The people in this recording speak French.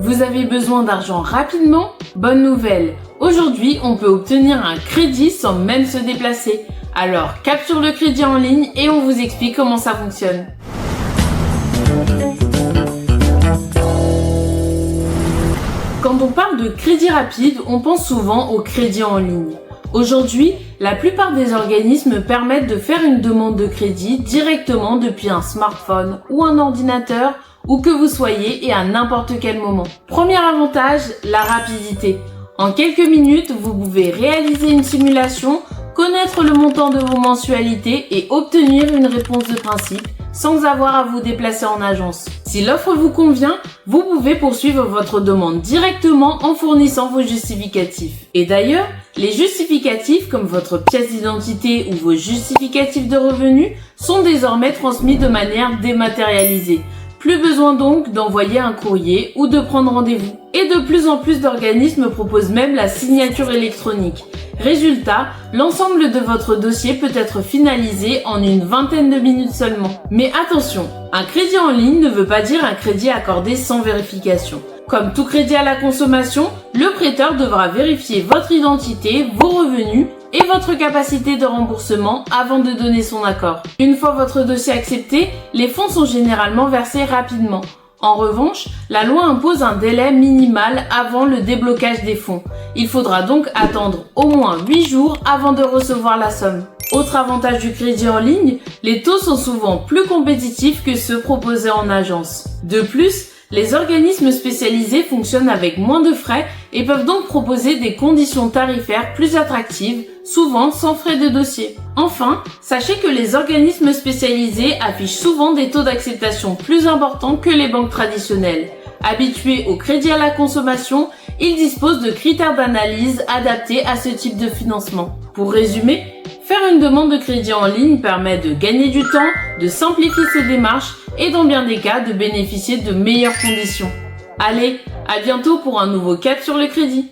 Vous avez besoin d'argent rapidement? Bonne nouvelle! Aujourd'hui, on peut obtenir un crédit sans même se déplacer. Alors, cap sur le crédit en ligne et on vous explique comment ça fonctionne. Quand on parle de crédit rapide, on pense souvent au crédit en ligne. Aujourd'hui, la plupart des organismes permettent de faire une demande de crédit directement depuis un smartphone ou un ordinateur, où que vous soyez et à n'importe quel moment. Premier avantage, la rapidité. En quelques minutes, vous pouvez réaliser une simulation, connaître le montant de vos mensualités et obtenir une réponse de principe sans avoir à vous déplacer en agence. Si l'offre vous convient, vous pouvez poursuivre votre demande directement en fournissant vos justificatifs. Et d'ailleurs, les justificatifs comme votre pièce d'identité ou vos justificatifs de revenus sont désormais transmis de manière dématérialisée. Plus besoin donc d'envoyer un courrier ou de prendre rendez-vous. Et de plus en plus d'organismes proposent même la signature électronique. Résultat, l'ensemble de votre dossier peut être finalisé en une vingtaine de minutes seulement. Mais attention, un crédit en ligne ne veut pas dire un crédit accordé sans vérification. Comme tout crédit à la consommation, le prêteur devra vérifier votre identité, vos revenus et votre capacité de remboursement avant de donner son accord. Une fois votre dossier accepté, les fonds sont généralement versés rapidement. En revanche, la loi impose un délai minimal avant le déblocage des fonds. Il faudra donc attendre au moins 8 jours avant de recevoir la somme. Autre avantage du crédit en ligne, les taux sont souvent plus compétitifs que ceux proposés en agence. De plus, les organismes spécialisés fonctionnent avec moins de frais et peuvent donc proposer des conditions tarifaires plus attractives, souvent sans frais de dossier. Enfin, sachez que les organismes spécialisés affichent souvent des taux d'acceptation plus importants que les banques traditionnelles. Habitués au crédit à la consommation, ils disposent de critères d'analyse adaptés à ce type de financement. Pour résumer, faire une demande de crédit en ligne permet de gagner du temps, de simplifier ses démarches et dans bien des cas de bénéficier de meilleures conditions. Allez, à bientôt pour un nouveau cap sur le crédit.